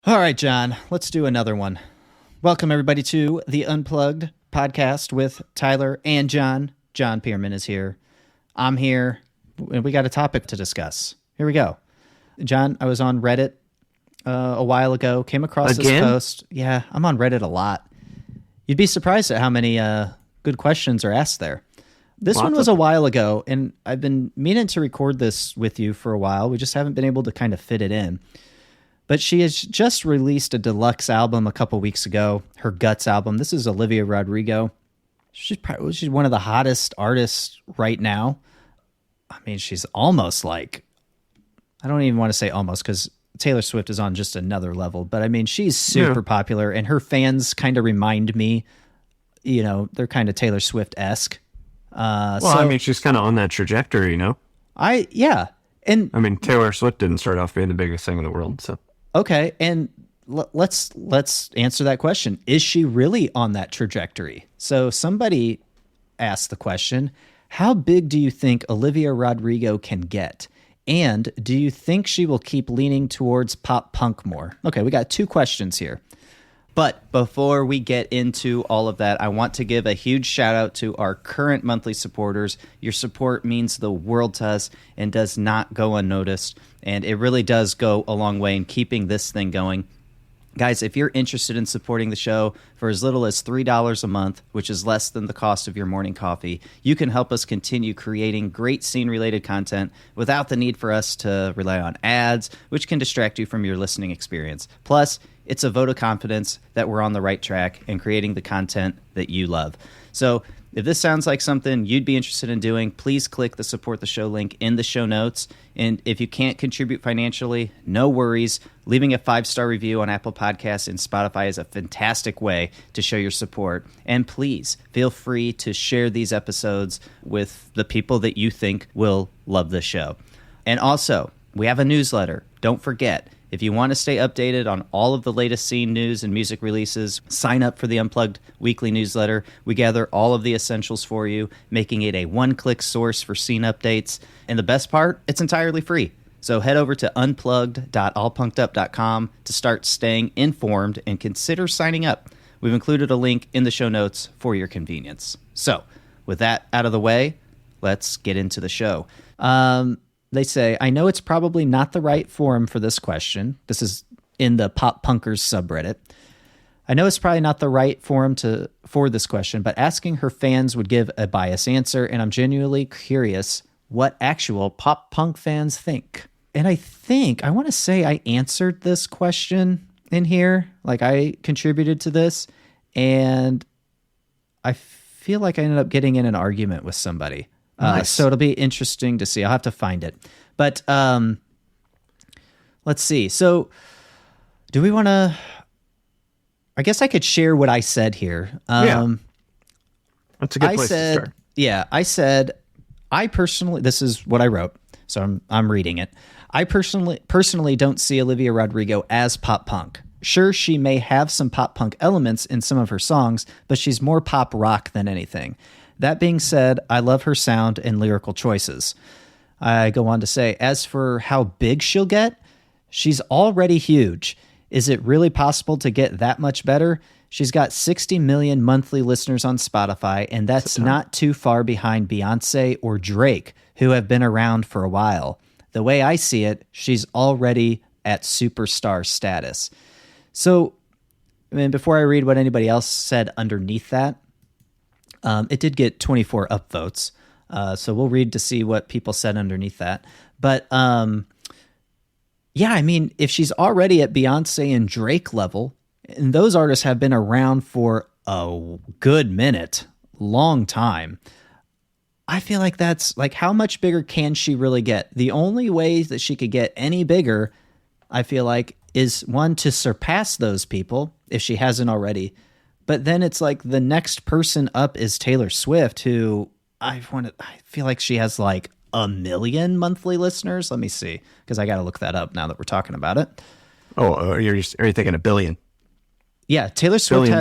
All right, John, let's do another one. Welcome, everybody, to the Unplugged podcast with Tyler and John. John Pearman is here. I'm here, and we got a topic to discuss. Here we go. John, I was on Reddit a while ago, came across this post. Yeah, I'm on Reddit a lot. You'd be surprised at how many good questions are asked there. This one was a while ago, and I've been meaning to record this with you for a while. We just haven't been able to kind of fit it in. But she has just released a deluxe album a couple weeks ago, her Guts album. This is Olivia Rodrigo. She's one of the hottest artists right now. I mean, she's almost like, I don't even want to say almost because Taylor Swift is on just another level. But I mean, she's super popular, and her fans kind of remind me, you know, they're kind of Taylor Swift-esque. I mean, she's kind of on that trajectory, you know? And I mean, Taylor Swift didn't start off being the biggest thing in the world, so. Okay, and let's answer that question. Is she really on that trajectory? So somebody asked the question, how big do you think Olivia Rodrigo can get? And do you think she will keep leaning towards pop punk more? Okay, we got two questions here. But before we get into all of that, I want to give a huge shout out to our current monthly supporters. Your support means the world to us and does not go unnoticed. And it really does go a long way in keeping this thing going. Guys, if you're interested in supporting the show for as little as $3 a month, which is less than the cost of your morning coffee, you can help us continue creating great scene-related content without the need for us to rely on ads, which can distract you from your listening experience. Plus, it's a vote of confidence that we're on the right track and creating the content that you love. So if this sounds like something you'd be interested in doing, please click the support the show link in the show notes. And if you can't contribute financially, no worries. Leaving a 5-star review on Apple Podcasts and Spotify is a fantastic way to show your support. And please feel free to share these episodes with the people that you think will love the show. And also, we have a newsletter. Don't forget. If you want to stay updated on all of the latest scene news and music releases, sign up for the Unplugged weekly newsletter. We gather all of the essentials for you, making it a one-click source for scene updates. And the best part, it's entirely free. So head over to unplugged.allpunkedup.com to start staying informed and consider signing up. We've included a link in the show notes for your convenience. So with that out of the way, let's get into the show. They say, I know it's probably not the right forum for this question. This is in the Pop Punkers subreddit. I know it's probably not the right forum for this question, but asking her fans would give a biased answer, and I'm genuinely curious what actual pop punk fans think. And I want to say I answered this question in here. Like, I contributed to this, and I feel like I ended up getting in an argument with somebody. Nice. So it'll be interesting to see. I'll have to find it. But let's see. So do we want to... I guess I could share what I said here. That's a good place to start. Yeah, I said, I personally... This is what I wrote, so I'm reading it. I personally don't see Olivia Rodrigo as pop punk. Sure, she may have some pop punk elements in some of her songs, but she's more pop rock than anything. That being said, I love her sound and lyrical choices. I go on to say, as for how big she'll get, she's already huge. Is it really possible to get that much better? She's got 60 million monthly listeners on Spotify, and that's not too far behind Beyonce or Drake, who have been around for a while. The way I see it, she's already at superstar status. So, I mean, before I read what anybody else said underneath that, it did get 24 upvotes, so we'll read to see what people said underneath that. But yeah, I mean, if she's already at Beyonce and Drake level, and those artists have been around for a good minute, long time, I feel like that's like, how much bigger can she really get? The only way that she could get any bigger, I feel like, is one, to surpass those people if she hasn't already. But then it's like the next person up is Taylor Swift, who I feel like she has like 1 million monthly listeners. Let me see, because I got to look that up now that we're talking about it. Oh, are you thinking a billion? Yeah, Taylor Swift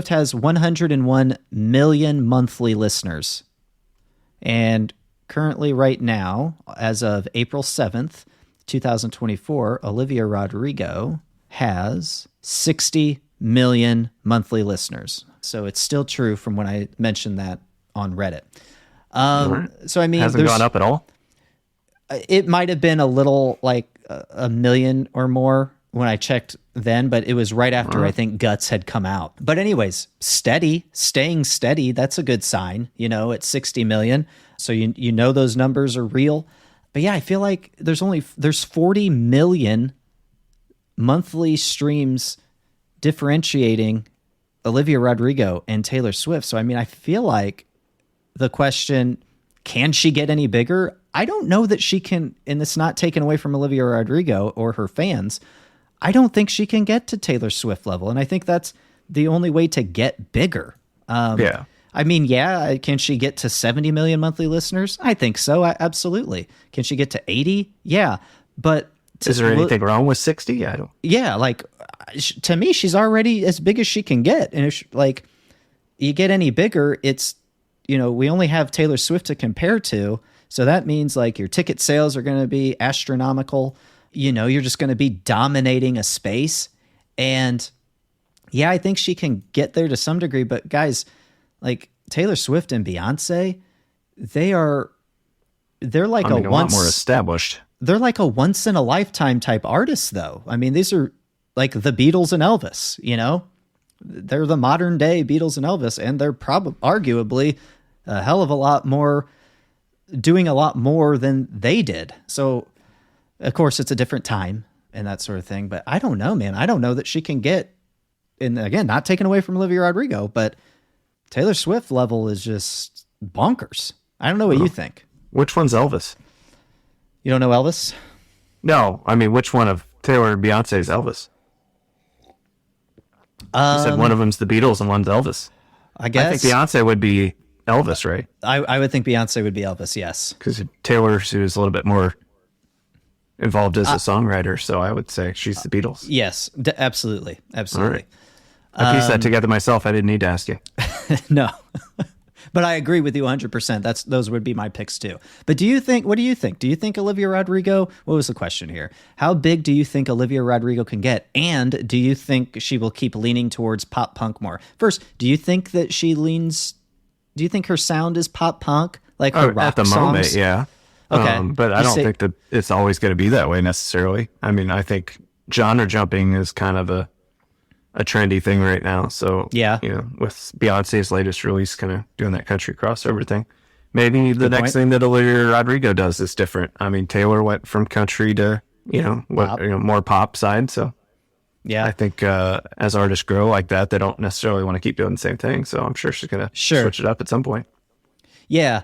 has 101 million monthly listeners. And currently right now, as of April 7th, 2024, Olivia Rodrigo has 60 million monthly listeners. So it's still true from when I mentioned that on Reddit. Right. So I mean, Hasn't gone up at all. It might have been a little like a million or more when I checked then, but it was right after I think Guts had come out. But anyways, staying steady, that's a good sign, at 60 million. So you know those numbers are real. But yeah, I feel like there's 40 million monthly streams differentiating Olivia Rodrigo and Taylor Swift. So I mean, I feel like the question, can she get any bigger? I don't know that she can, and it's not taken away from Olivia Rodrigo or her fans. I don't think she can get to Taylor Swift level. And I think that's the only way to get bigger. Yeah. I mean, yeah, can she get to 70 million monthly listeners? I think so. Absolutely. Can she get to 80? Yeah. But is there anything wrong with 60? I don't. Yeah. Like, to me, she's already as big as she can get. And if like you get any bigger, it's, we only have Taylor Swift to compare to. So that means like your ticket sales are going to be astronomical. You're just going to be dominating a space. And yeah, I think she can get there to some degree. But guys, like Taylor Swift and Beyonce, they're like a lot more established. They're like a once in a lifetime type artist, though. I mean, these are like the Beatles and Elvis. They're the modern day Beatles and Elvis, and they're arguably a hell of a lot more, doing a lot more than they did. So, of course, it's a different time and that sort of thing. But I don't know, man. I don't know that she can get, and again, not taken away from Olivia Rodrigo, but Taylor Swift level is just bonkers. I don't know what you think. Which one's Elvis? You don't know Elvis? No, I mean, which one of Taylor and Beyonce is Elvis? You said one of them's the Beatles and one's Elvis. I guess. I think Beyonce would be Elvis, right? I would think Beyonce would be Elvis, yes. Because Taylor, she was a little bit more involved as a songwriter, so I would say she's the Beatles. Yes, absolutely. Absolutely. All right. I pieced that together myself. I didn't need to ask you. No. But I agree with you 100%. Those would be my picks too. But what do you think? Do you think Olivia Rodrigo, what was the question here? How big do you think Olivia Rodrigo can get? And do you think she will keep leaning towards pop punk more? First, do you think her sound is pop punk? Like her rock at the songs? moment, yeah. Okay. But I don't think that it's always going to be that way necessarily. I mean, I think genre jumping is kind of a trendy thing right now. So, yeah, with Beyonce's latest release kind of doing that country crossover thing, maybe the next thing that Olivia Rodrigo does is different. I mean, Taylor went from country to, more pop side. So, yeah, I think as artists grow like that, they don't necessarily want to keep doing the same thing. So I'm sure she's going to switch it up at some point. Yeah.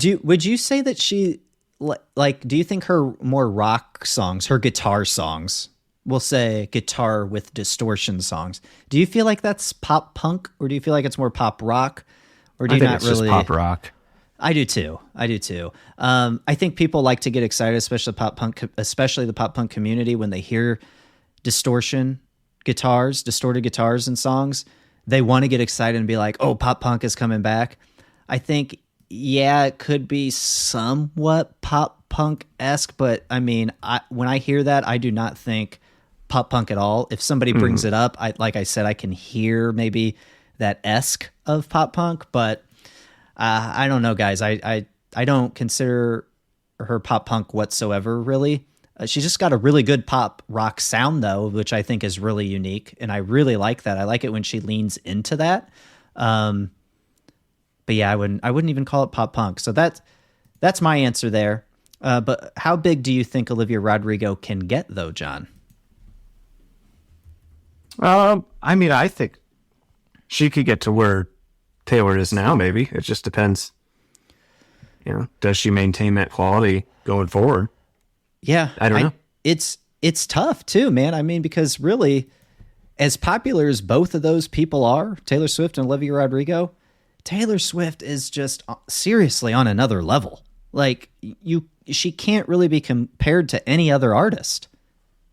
Would you say that she, like, do you think her more rock songs, her guitar songs, we'll say guitar with distortion songs, do you feel like that's pop punk, or do you feel like it's more pop rock, or do you not really? Just pop rock. I do too. I think people like to get excited, especially the pop punk community, when they hear distorted guitars in songs. They want to get excited and be like, "Oh, pop punk is coming back." I think, yeah, it could be somewhat pop punk-esque, but I mean, when I hear that, I do not think pop punk at all. If somebody brings it up, like I said, I can hear maybe that esque of pop punk, but I don't know, guys. I don't consider her pop punk whatsoever, really. She's just got a really good pop rock sound, though, which I think is really unique, and I really like that. I like it when she leans into that. But yeah, I wouldn't even call it pop punk. So that's my answer there. But how big do you think Olivia Rodrigo can get, though, John? I mean, I think she could get to where Taylor is now, maybe. It just depends. Does she maintain that quality going forward? Yeah. I don't know. It's tough too, man. I mean, because really, as popular as both of those people are, Taylor Swift and Olivia Rodrigo, Taylor Swift is just seriously on another level. Like, she can't really be compared to any other artist.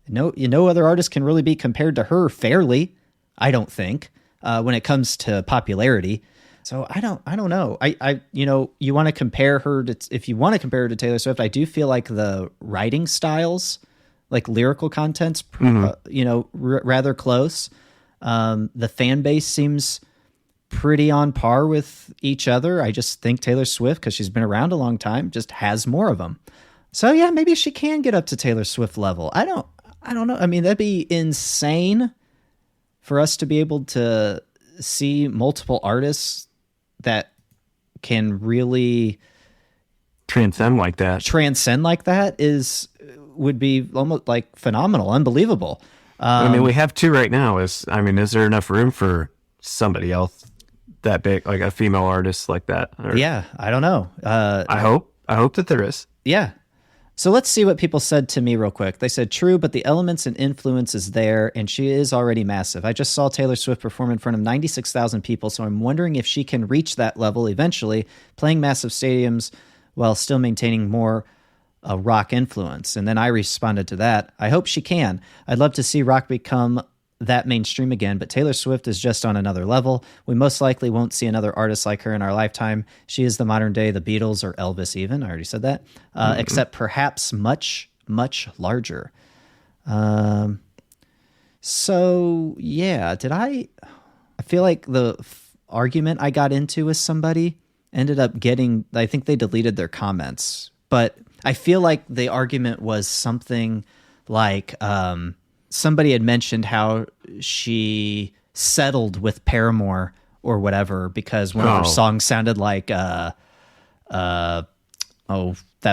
No other artist can really be compared to her fairly, I don't think, when it comes to popularity. So I don't know. You want to compare her to, if you want to compare her to Taylor Swift, I do feel like the writing styles like lyrical content's, rather close. The fan base seems pretty on par with each other. I just think Taylor Swift, because she's been around a long time, just has more of them. So yeah, maybe she can get up to Taylor Swift level. I don't know. I mean, that'd be insane for us to be able to see multiple artists that can really transcend like that would be almost like phenomenal, unbelievable. I mean, we have two right now. Is there enough room for somebody else that big, like a female artist like that? Yeah, I don't know. I hope that there is. Yeah. So let's see what people said to me real quick. They said, true, but the elements and influence is there, and she is already massive. I just saw Taylor Swift perform in front of 96,000 people, so I'm wondering if she can reach that level eventually, playing massive stadiums while still maintaining more rock influence. And then I responded to that. I hope she can. I'd love to see rock become that mainstream again, but Taylor Swift is just on another level. We most likely won't see another artist like her in our lifetime. She is the modern day, the Beatles or Elvis even. I already said that. Except perhaps much, much larger. So yeah, I feel like the argument I got into with somebody ended up getting, I think they deleted their comments, but I feel like the argument was something like, somebody had mentioned how she settled with Paramore or whatever because one of her songs sounded like that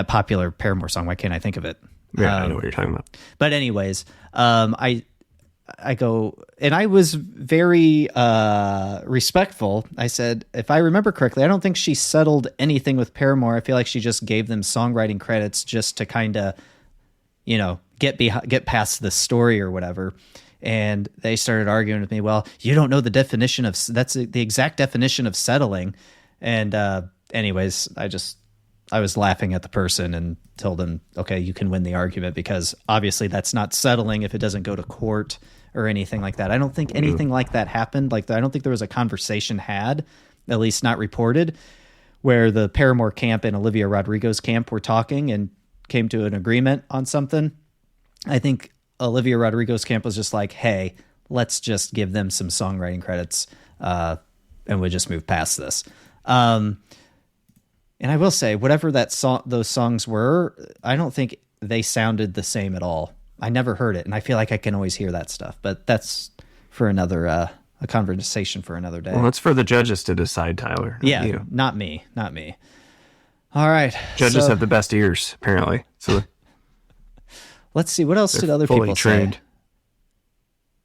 popular Paramore song. Why can't I think of it? Yeah, I know what you're talking about. But anyways, I go, and I was very respectful. I said, if I remember correctly, I don't think she settled anything with Paramore. I feel like she just gave them songwriting credits just to kind of, get past the story or whatever. And they started arguing with me. Well, you don't know the definition of, that's the exact definition of settling. And anyways, I was laughing at the person and told them, okay, you can win the argument because obviously that's not settling if it doesn't go to court or anything like that. I don't think anything like that happened. Like, I don't think there was a conversation had, at least not reported, where the Paramore camp and Olivia Rodrigo's camp were talking and came to an agreement on something. I think Olivia Rodrigo's camp was just like, hey, let's just give them some songwriting credits and we'll just move past this. And I will say, whatever those songs were, I don't think they sounded the same at all. I never heard it, and I feel like I can always hear that stuff. But that's for another a conversation for another day. Well, it's for the judges to decide, Tyler. Yeah, you. Not me. All right. Judges have the best ears, apparently. So let's see. What else did other people say?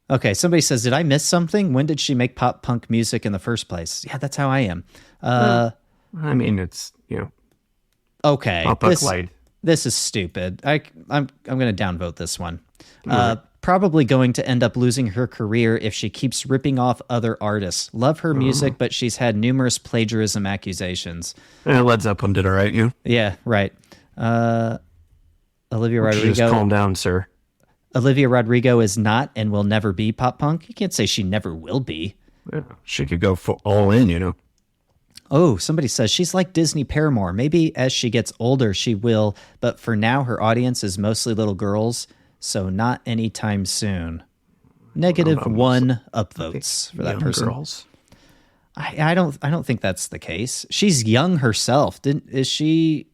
Okay, somebody says, did I miss something? When did she make pop punk music in the first place? Yeah, that's how I am. I mean, it's, okay. Pop punk light. This is stupid. I'm going to downvote this one. Probably going to end up losing her career if she keeps ripping off other artists. Love her music, but she's had numerous plagiarism accusations. Led Zeppelin did all right, you? Yeah, right. Olivia Rodrigo. Just calm down, sir. Olivia Rodrigo is not and will never be pop punk. You can't say she never will be. Yeah, she could go all in, Oh, somebody says she's like Disney Paramore. Maybe as she gets older, she will. But for now, her audience is mostly little girls, so not anytime soon. -1 upvotes for that person. Girls. I don't think that's the case. She's young herself. Is she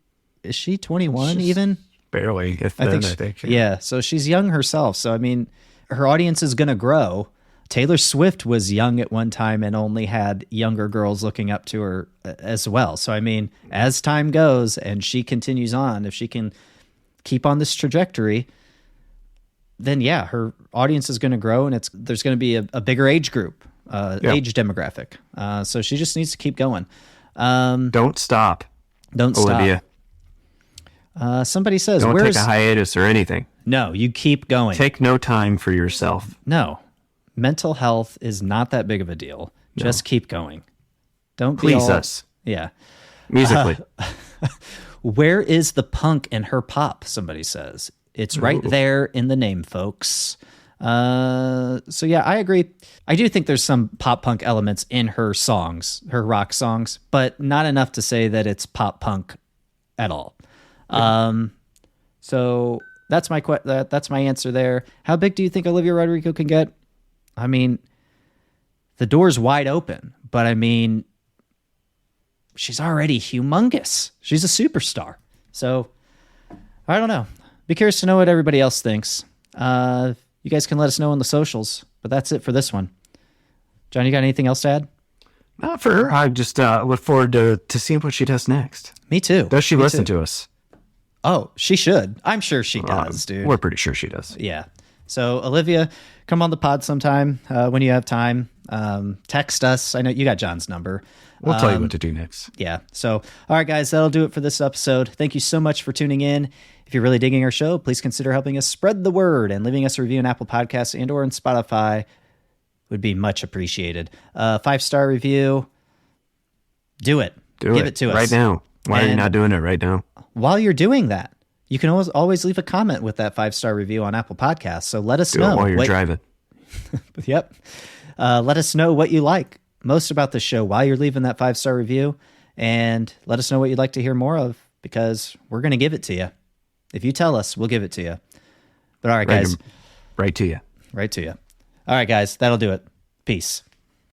21 even? Barely. I think. Yeah. So she's young herself. So I mean, her audience is going to grow. Taylor Swift was young at one time and only had younger girls looking up to her as well. So, I mean, as time goes and she continues on, if she can keep on this trajectory, then yeah, her audience is going to grow and there's going to be a bigger age group, age demographic. So she just needs to keep going. Don't stop. Olivia. Somebody says, don't take a hiatus or anything. No, you keep going. Take no time for yourself. No. Mental health is not that big of a deal. No. Just keep going. Don't please us. Yeah. Musically. Where is the punk in her pop? Somebody says. It's right there in the name, folks. So yeah, I agree. I do think there's some pop punk elements in her songs, her rock songs, but not enough to say that it's pop punk at all. So that's my answer there. How big do you think Olivia Rodrigo can get? I mean, the door's wide open, but I mean, she's already humongous. She's a superstar. So I don't know. Be curious to know what everybody else thinks. You guys can let us know on the socials, but that's it for this one. John, you got anything else to add? Not for her. I just look forward to seeing what she does next. Me too. Does she listen to us? Oh, she should. I'm sure she does, dude. We're pretty sure she does. Yeah. So, Olivia, come on the pod sometime when you have time. Text us. I know you got John's number. We'll tell you what to do next. Yeah. So, all right, guys, that'll do it for this episode. Thank you so much for tuning in. If you're really digging our show, please consider helping us spread the word and leaving us a review on Apple Podcasts and or on Spotify. Would be much appreciated. 5-star review. Do it. Give it to us right now. Why are you not doing it right now? While you're doing that, you can always leave a comment with that 5-star review on Apple Podcasts. So let us know. Do it while you're driving. Yep. Let us know what you like most about the show while you're leaving that 5-star review, and let us know what you'd like to hear more of, because we're going to give it to you. If you tell us, we'll give it to you. But all right, guys. Right to you. Right to you. All right, guys, that'll do it. Peace.